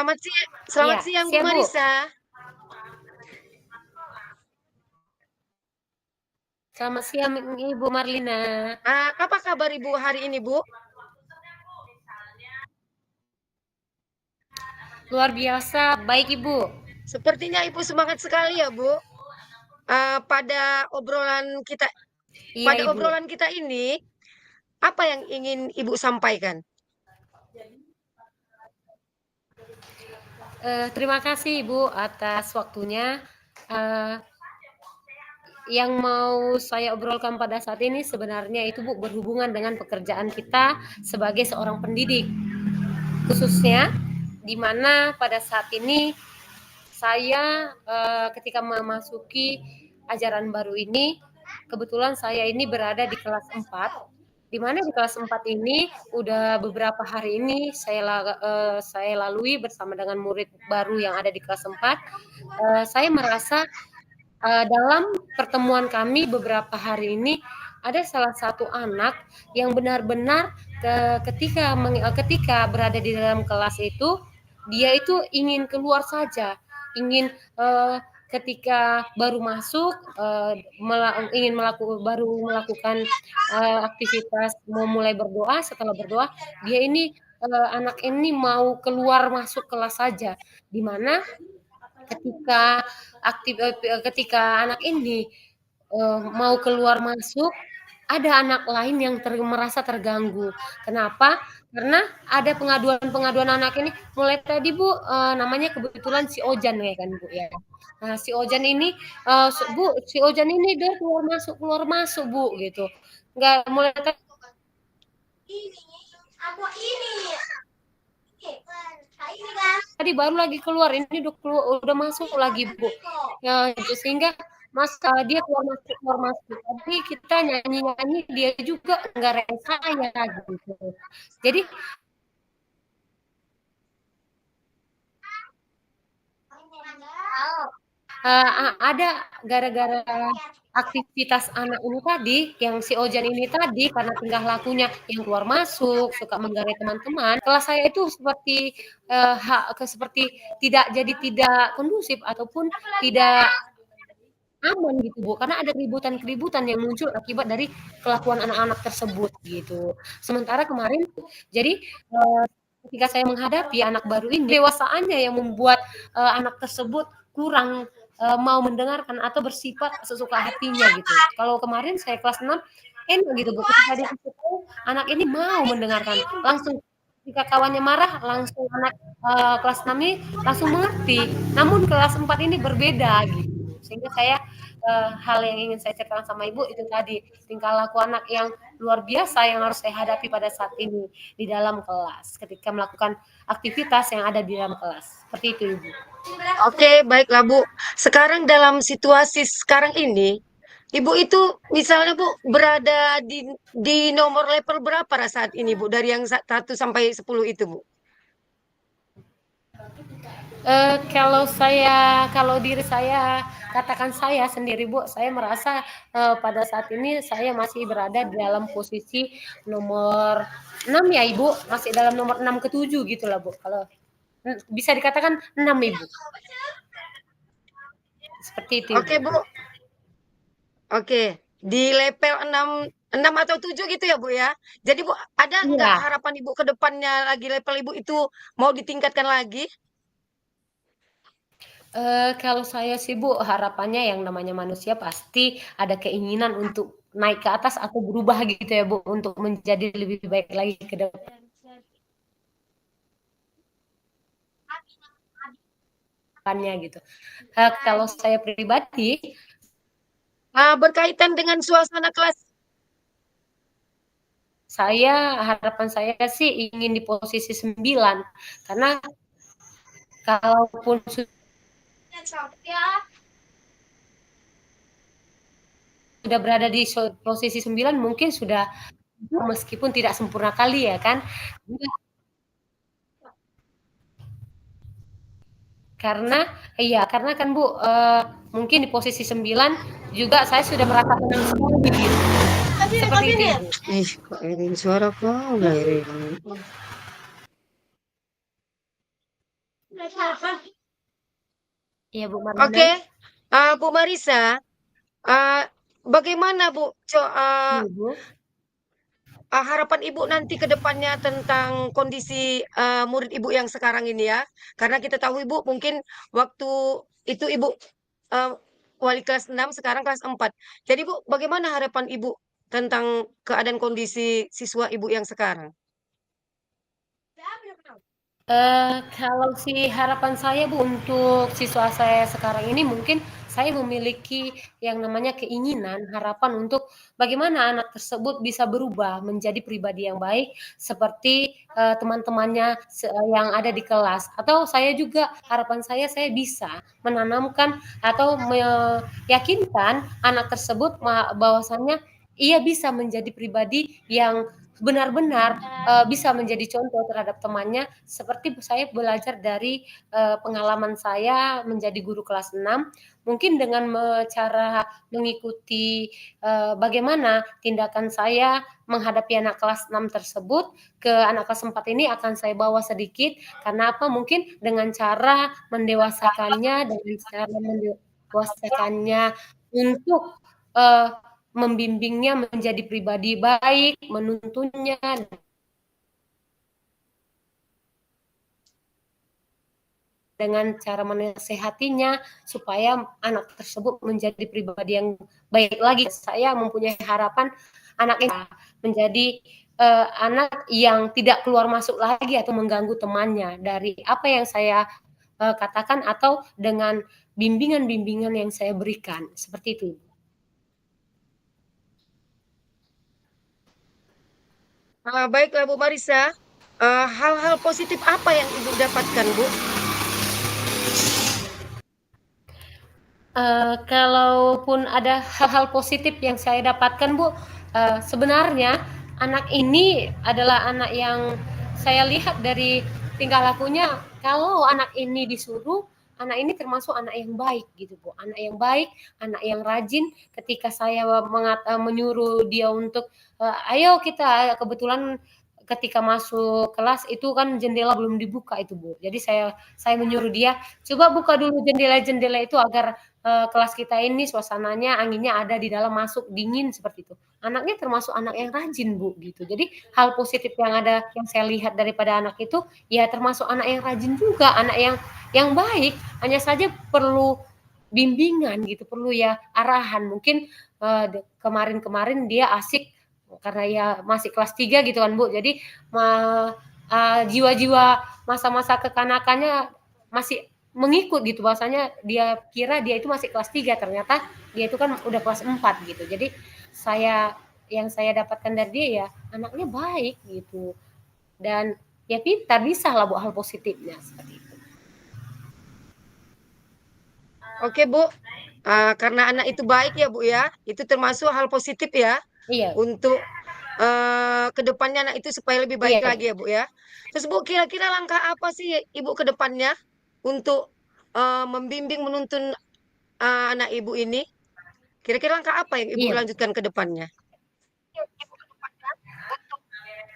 Selamat Iya, siang Bu siang Bu. Marisa. Selamat siang Ibu Marlina. Apa kabar Ibu hari ini Bu? Luar biasa, baik Ibu. Sepertinya Ibu semangat sekali ya Bu. Pada obrolan kita Iya Ibu. ini, apa yang ingin Ibu sampaikan? Terima kasih Ibu atas waktunya. Uh, yang mau saya obrolkan pada saat ini sebenarnya itu Bu berhubungan dengan pekerjaan kita sebagai seorang pendidik. Khususnya di mana pada saat ini saya ketika memasuki ajaran baru ini, kebetulan saya ini berada di kelas 4, di mana di kelas 4 ini udah beberapa hari ini saya lalui bersama dengan murid baru yang ada di kelas 4. Saya merasa dalam pertemuan kami beberapa hari ini ada salah satu anak yang benar-benar ketika berada di dalam kelas itu dia itu ingin keluar saja, ingin ketika baru masuk baru melakukan aktivitas mau mulai berdoa, setelah berdoa dia ini anak ini mau keluar masuk kelas saja, di mana ketika ketika anak ini mau keluar masuk, ada anak lain yang merasa terganggu. Kenapa? Karena ada pengaduan anak ini mulai tadi Bu, namanya kebetulan si Ojan ya kan Bu ya. Nah si Ojan ini, Bu, si Ojan ini dia keluar masuk Bu gitu. Nggak mulai tadi baru lagi keluar, ini udah masuk lagi Bu. Ya, sehingga dia keluar masuk. Tapi kita nyanyi dia juga nggak saya gitu. Jadi ada gara-gara aktivitas anak ini tadi, yang si Ojan ini tadi karena tingkah lakunya yang keluar masuk, suka mengganggu teman-teman, kelas saya itu seperti tidak kondusif ataupun tidak aman gitu Bu, karena ada keributan-keributan yang muncul akibat dari kelakuan anak-anak tersebut gitu. Sementara kemarin jadi ketika saya menghadapi anak baru ini, dewasaannya yang membuat anak tersebut kurang mau mendengarkan atau bersifat sesuka hatinya gitu. Kalau kemarin saya kelas 6 enak gitu Bu, ketika dikasih tahu anak ini mau mendengarkan, langsung ketika kawannya marah langsung anak kelas 6 ini langsung mengerti. Namun kelas 4 ini berbeda gitu. Sehingga saya hal yang ingin saya ceritakan sama Ibu itu tadi, tingkah laku anak yang luar biasa yang harus saya hadapi pada saat ini di dalam kelas ketika melakukan aktivitas yang ada di dalam kelas. Seperti itu Ibu. Oke, baiklah Bu. Sekarang dalam situasi sekarang ini, Ibu itu misalnya Bu berada di nomor level berapa saat ini Bu dari yang 1 sampai 10 itu Bu? Kalau diri saya katakan saya sendiri Bu, saya merasa pada saat ini saya masih berada di dalam posisi nomor 6 ya Ibu, masih dalam nomor 6 ke 7 gitulah Bu. Kalau bisa dikatakan 6 Ibu. Seperti itu Ibu. Oke Bu. Oke, di level 6 atau 7 gitu ya Bu ya. Jadi Bu, ada nggak Iya. harapan Ibu ke depannya lagi level Ibu itu mau ditingkatkan lagi? Kalau saya sih Bu, harapannya yang namanya manusia pasti ada keinginan untuk naik ke atas atau berubah gitu ya Bu, untuk menjadi lebih baik lagi ke depannya gitu. Kalau saya pribadi, Berkaitan dengan suasana kelas. harapan saya sih ingin di posisi 9, karena kalaupun sudah berada di posisi 9 mungkin sudah meskipun tidak sempurna kali ya kan. Karena kan Bu, mungkin di posisi 9 juga saya sudah merasa tenang sekali gitu. Seperti itu Ibu. Ih, kok iring suara kau nggak iring? Iya, Bu Marlina? Oke, Bu Marisa, bagaimana Bu, Iya, Bu. harapan Ibu nanti ke depannya tentang kondisi, murid Ibu yang sekarang ini ya? Karena kita tahu Ibu mungkin waktu itu Ibu, eee, wali kelas 6 sekarang kelas 4. Jadi Bu, bagaimana harapan Ibu tentang keadaan kondisi siswa Ibu yang sekarang? Kalau sih harapan saya Bu untuk siswa saya sekarang ini mungkin saya memiliki yang namanya keinginan, harapan untuk bagaimana anak tersebut bisa berubah menjadi pribadi yang baik seperti, teman-temannya yang ada di kelas. Atau saya juga harapan saya bisa menanamkan atau meyakinkan anak tersebut bahwasannya ia bisa menjadi pribadi yang benar-benar bisa menjadi contoh terhadap temannya seperti saya belajar dari pengalaman saya menjadi guru kelas 6 mungkin dengan cara mengikuti bagaimana tindakan saya menghadapi anak kelas 6 tersebut ke anak kelas 4 ini akan saya bawa sedikit karena apa mungkin dengan cara mendewasakannya dengan cara mendewasakannya untuk membimbingnya menjadi pribadi baik, menuntunnya dengan cara menasehatinya supaya anak tersebut menjadi pribadi yang baik lagi. Saya mempunyai harapan anak ini menjadi anak yang tidak keluar masuk lagi atau mengganggu temannya dari apa yang saya katakan atau dengan bimbingan-bimbingan yang saya berikan seperti itu. Baiklah Bu Marisa, hal-hal positif apa yang Ibu dapatkan Bu? Kalaupun ada hal-hal positif yang saya dapatkan, Bu, sebenarnya anak ini adalah anak yang saya lihat dari tingkah lakunya, kalau anak ini disuruh, anak ini termasuk anak yang baik gitu, Bu. Anak yang baik, anak yang rajin. Ketika saya menyuruh dia untuk, "Ayo kita," kebetulan ketika masuk kelas itu kan jendela belum dibuka itu, Bu. Jadi saya menyuruh dia, "Coba buka dulu jendela-jendela itu agar kelas kita ini suasananya anginnya ada di dalam masuk dingin seperti itu. Anaknya termasuk anak yang rajin Bu gitu. Jadi hal positif yang saya lihat daripada anak itu ya termasuk anak yang rajin juga, anak yang baik. Hanya saja perlu bimbingan gitu, perlu ya arahan. Mungkin kemarin-kemarin dia asik karena ya masih kelas 3 gitu kan Bu. Jadi jiwa-jiwa masa-masa kekanakannya masih mengikut gitu bahwasanya dia kira dia itu masih kelas 3 ternyata dia itu kan udah kelas 4 gitu. Jadi yang saya dapatkan dari dia ya anaknya baik gitu dan ya pintar bisa lah buat hal positifnya seperti itu. Oke Bu, karena anak itu baik ya Bu ya, itu termasuk hal positif ya, Iya, untuk, ke depannya anak itu supaya lebih baik iya, lagi ya Bu ya. Terus Bu, kira-kira langkah apa sih Ibu ke depannya untuk, membimbing menuntun, anak Ibu ini? Kira-kira langkah apa yang Ibu iya. lanjutkan ke depannya?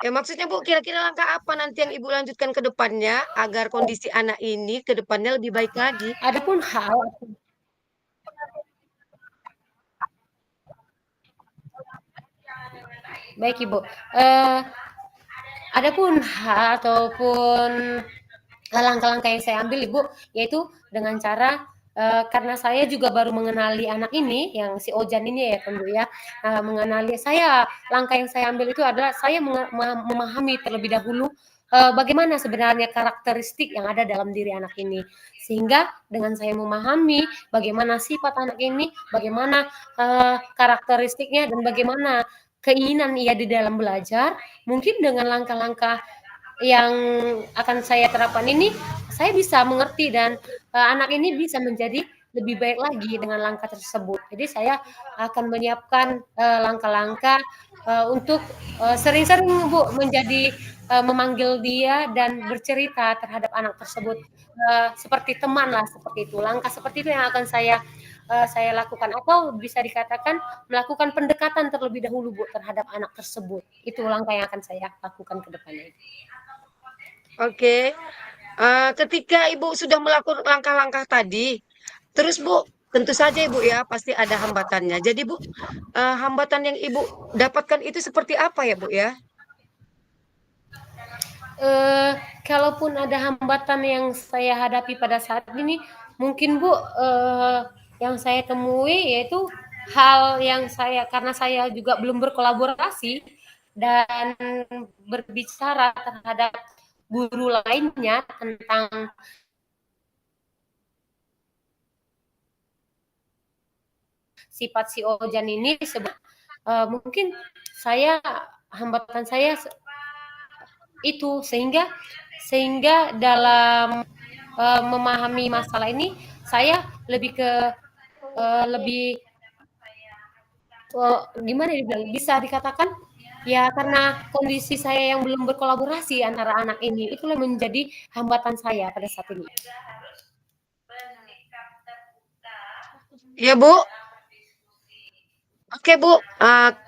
Ya maksudnya Bu, kira-kira langkah apa nanti yang Ibu lanjutkan ke depannya agar kondisi anak ini ke depannya lebih baik lagi? Adapun hal baik Ibu, eh, adapun hal ataupun langkah-langkah yang saya ambil Ibu, yaitu dengan cara karena saya juga baru mengenali anak ini, yang si Ojan ini ya kan Bu ya, mengenali saya, langkah yang saya ambil itu adalah saya memahami terlebih dahulu bagaimana sebenarnya karakteristik yang ada dalam diri anak ini. Sehingga dengan saya memahami bagaimana sifat anak ini, bagaimana karakteristiknya dan bagaimana keinginan ia di dalam belajar, mungkin dengan langkah-langkah yang akan saya terapkan ini, saya bisa mengerti dan anak ini bisa menjadi lebih baik lagi dengan langkah tersebut. Jadi saya akan menyiapkan langkah-langkah untuk sering-sering Bu menjadi memanggil dia dan bercerita terhadap anak tersebut seperti teman lah seperti itu. Langkah seperti itu yang akan saya lakukan atau bisa dikatakan melakukan pendekatan terlebih dahulu Bu terhadap anak tersebut. Itu langkah yang akan saya lakukan ke depannya. Oke. Ketika Ibu sudah melakukan langkah-langkah tadi, terus Bu, tentu saja Ibu ya, pasti ada hambatannya. Jadi Bu, hambatan yang Ibu dapatkan itu seperti apa ya Bu ya? Eee, Kalaupun ada hambatan yang saya hadapi pada saat ini, mungkin Bu, yang saya temui yaitu hal yang karena saya juga belum berkolaborasi dan berbicara terhadap guru lainnya tentang sifat si Ojan ini mungkin hambatan saya itu sehingga sehingga dalam memahami masalah ini saya lebih ke lebih gimana dibilang bisa dikatakan ya karena kondisi saya yang belum berkolaborasi antara anak ini itulah menjadi hambatan saya pada saat ini. Ya Bu, oke Bu,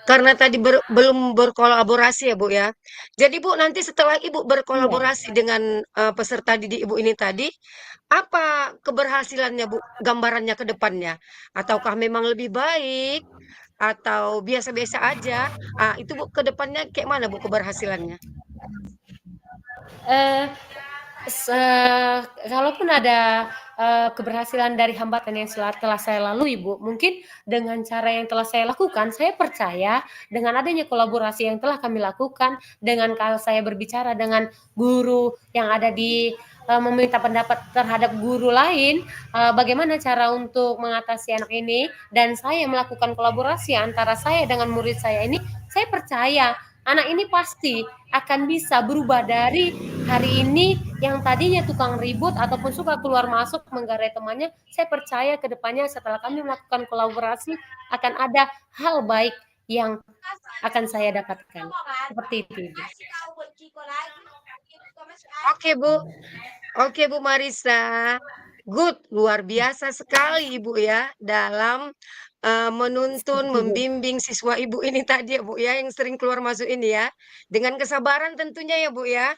karena tadi belum berkolaborasi ya Bu ya. Jadi Bu, nanti setelah Ibu Iya. berkolaborasi dengan peserta didik Ibu ini tadi, apa keberhasilannya Bu? Gambarannya ke depannya? Ataukah memang lebih baik? Atau biasa-biasa aja? Itu Bu, ke depannya kayak mana Bu keberhasilannya? Eh, Se Kalaupun ada, keberhasilan dari hambatan yang telah saya lalui, Bu, mungkin dengan cara yang telah saya lakukan, saya percaya dengan adanya kolaborasi yang telah kami lakukan, dengan kalau saya berbicara dengan guru yang ada meminta pendapat terhadap guru lain, bagaimana cara untuk mengatasi anak ini, dan saya melakukan kolaborasi antara saya dengan murid saya ini, saya percaya anak ini pasti akan bisa berubah dari hari ini yang tadinya tukang ribut ataupun suka keluar masuk menggarai temannya, saya percaya ke depannya setelah kami melakukan kolaborasi akan ada hal baik yang akan saya dapatkan. Seperti itu, Ibu. Oke Bu, oke Bu Marisa. Good, luar biasa sekali Ibu ya dalam menuntun, Seperti itu. membimbing siswa Ibu ini tadi ya Bu ya yang sering keluar masuk ini ya. Dengan kesabaran tentunya ya Bu ya.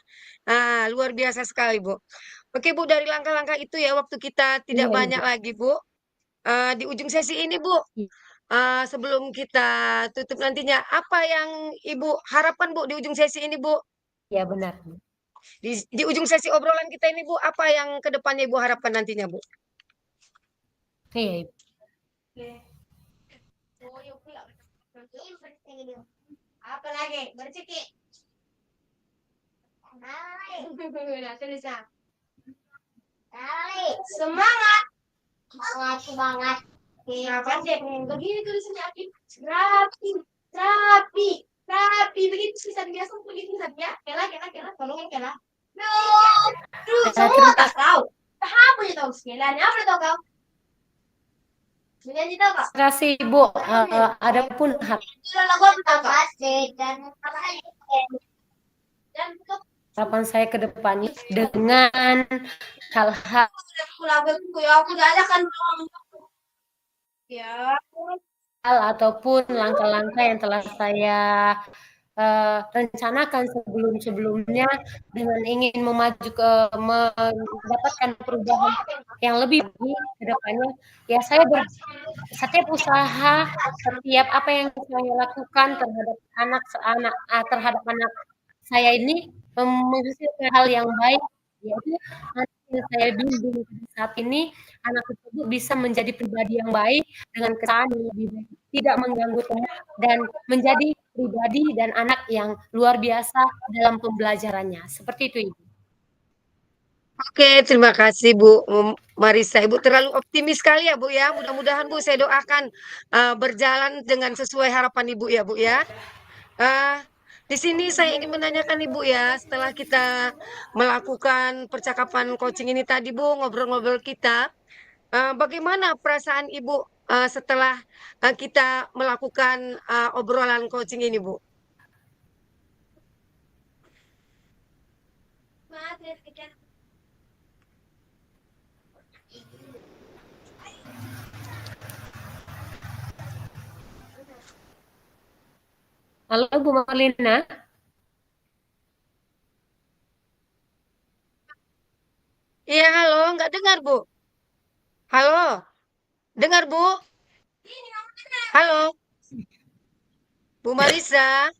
Luar biasa sekali Bu. Oke Bu, dari langkah-langkah itu ya waktu kita tidak Iya, banyak Ibu. lagi Bu. Di ujung sesi ini Bu, sebelum kita tutup nantinya, apa yang Ibu harapkan Bu di ujung sesi ini Bu? Iya benar. Di ujung sesi obrolan kita ini Bu, apa yang kedepannya Ibu harapkan nantinya Bu? Iya, Ibu. Apa lagi? Berciki. Semangat. Semangat semangat. Apa sih? Begini tulisannya Aki. Rapi, rapi, rapi. Begitu tulisan biasa begitu tulisannya. Kela, kela, kela. Tolongin kela. No, tuh semua Terima tak tahu. Apa aja tahu sekalian? Apa tahu kau? Menyanyi tahu kak? kasih, Ibu. Adapun Sudah lagu tahu kak? Dan harapan saya ke depannya dengan hal-hal lagu aku udah ada kan? Ya. ataupun langkah-langkah yang telah saya rencanakan sebelum-sebelumnya dengan ingin mendapatkan perubahan yang lebih baik ke depannya, ya setiap usaha, setiap apa yang saya lakukan terhadap anak saya ini menghasilkan hal yang baik, yaitu anak yang saya bimbing saat ini, anak tersebut bisa menjadi pribadi yang baik dengan kesan yang lebih baik, tidak mengganggu teman dan menjadi pribadi dan anak yang luar biasa dalam pembelajarannya. Seperti itu, Ibu. Oke, terima kasih Bu Marisa. Ibu terlalu optimis sekali ya Bu ya. Mudah-mudahan Bu saya doakan berjalan dengan sesuai harapan Ibu ya Bu ya. Eh, di sini saya ingin menanyakan Ibu ya, setelah kita melakukan percakapan coaching ini tadi Bu, ngobrol-ngobrol kita, bagaimana perasaan Ibu setelah kita melakukan obrolan coaching ini Bu? Halo, Bu Marlina. Iya, halo, nggak dengar, Bu. Halo, dengar, Bu? Halo, Bu Marisa,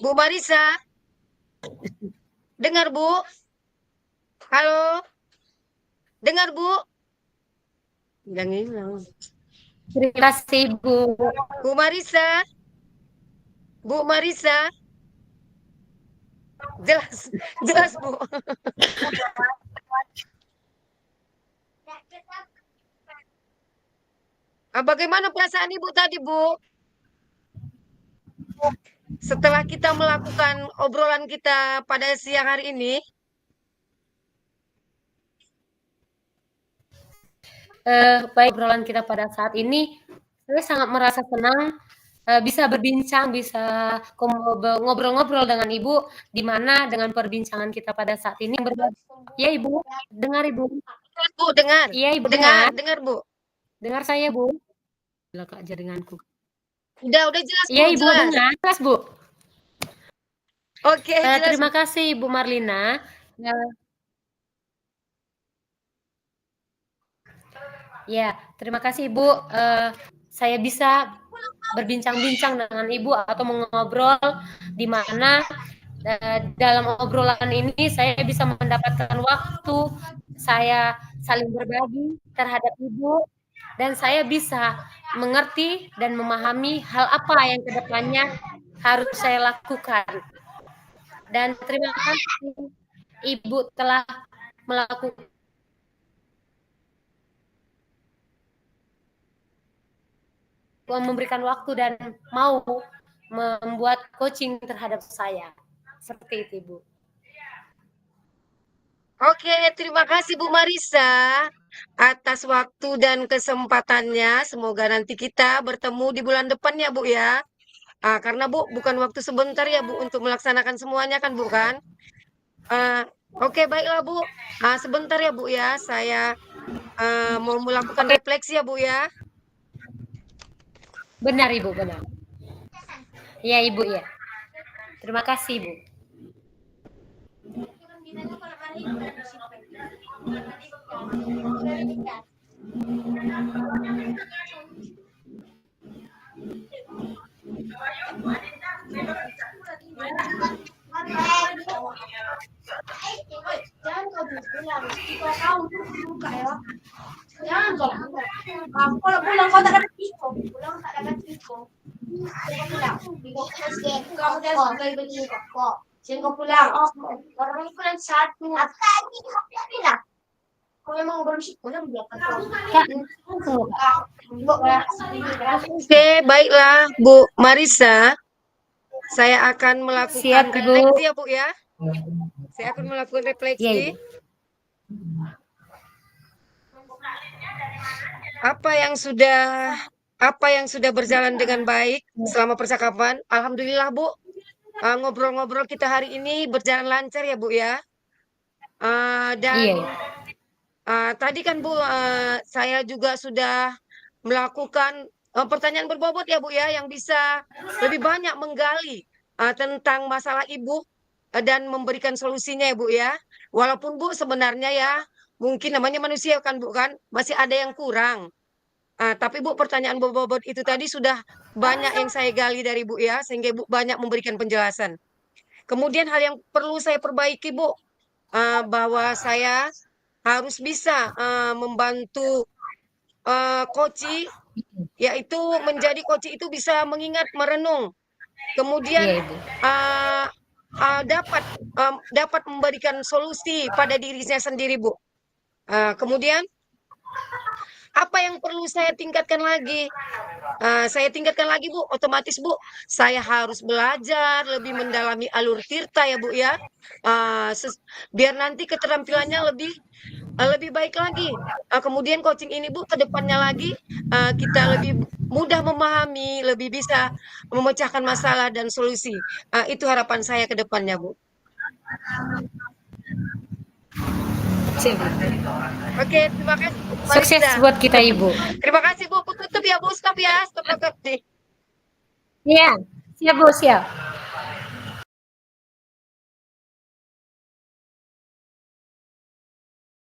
Bu Marisa, dengar, Bu? Halo, dengar, Bu? Yang hilang. Terima kasih, Ibu. Bu Marisa, Bu Marisa, jelas, jelas, Bu. Bagaimana perasaan Ibu tadi, Bu? Setelah kita melakukan obrolan kita pada siang hari ini, Baik obrolan kita pada saat ini, saya sangat merasa senang, bisa berbincang, bisa ngobrol-ngobrol dengan Ibu, di mana dengan perbincangan kita pada saat ini ya Ibu, dengar Ibu? jelas, Bu, dengar, Iya Ibu dengar, dengar? dengar, Bu. Dengar saya Bu? Gila Kak jaringanku. Udah jelas, Iya Bu, Ibu jelas. dengar? Jelas Bu? Oke, jelas, Bu. Terima kasih Ibu Marlina, ya terima kasih Ibu, saya bisa berbincang-bincang dengan Ibu atau mengobrol di mana dalam obrolan ini saya bisa mendapatkan waktu, saya saling berbagi terhadap Ibu, dan saya bisa mengerti dan memahami hal apa yang kedepannya harus saya lakukan. Dan terima kasih Ibu telah melakukan memberikan waktu dan mau membuat coaching terhadap saya. Seperti itu, Ibu. Oke, terima kasih Bu Marisa atas waktu dan kesempatannya. Semoga nanti kita bertemu di bulan depan ya, Bu ya. Karena Bu bukan waktu sebentar ya, Bu, untuk melaksanakan semuanya kan, Bu kan? Oke, baiklah, Bu. Sebentar ya, Bu ya. Saya mau melakukan Oke, refleksi ya, Bu ya. benar Ibu, benar. Iya, Ibu, ya. Terima kasih, Ibu. Jangan kau pulang. Kau buka ya. Jangan kau pulang. Kalau pulang kau tak dapat info. Pulang tak dapat info. Jangan pulang. Kamu dah sekali begini kok. Jangan pulang. Oh, orang ini pulang satu. Apa lagi? Apa bilang? Kau memang berusaha pulang dia kan. Oke, baiklah, Bu Marisa. Saya akan melakukan Siap, Ibu. refleksi ya, Bu ya. Saya akan melakukan Iya, refleksi. Ibu. Apa yang sudah berjalan dengan baik selama percakapan? Alhamdulillah, Bu. Ngobrol-ngobrol kita hari ini berjalan lancar ya, Bu ya. Dan Iya, tadi kan, Bu, saya juga sudah melakukan pertanyaan berbobot ya, Bu ya, yang bisa lebih banyak menggali tentang masalah Ibu dan memberikan solusinya ya, Bu ya. Walaupun Bu sebenarnya ya, mungkin namanya manusia kan, Bu kan, masih ada yang kurang. Tapi Bu, pertanyaan berbobot itu tadi sudah banyak yang saya gali dari Bu ya, sehingga Ibu banyak memberikan penjelasan. Kemudian hal yang perlu saya perbaiki Bu, bahwa saya harus bisa membantu koci, yaitu menjadi koci itu bisa mengingat, merenung, kemudian iya, Ibu. uh, dapat memberikan solusi pada dirinya sendiri Bu. Kemudian apa yang perlu saya tingkatkan lagi? Saya tingkatkan lagi Bu, otomatis Bu, saya harus belajar lebih mendalami alur tirta ya Bu ya, biar nanti keterampilannya lebih baik lagi. Kemudian coaching ini Bu, ke depannya lagi kita lebih mudah memahami, lebih bisa memecahkan masalah dan solusi. Itu harapan saya ke depannya Bu. Siap. Oke, terima kasih Bu Sukses Marisa. buat kita, Ibu. Terima kasih Bu, tutup ya Bu, stop ya, stop recording. Iya, siap, Bu, siap.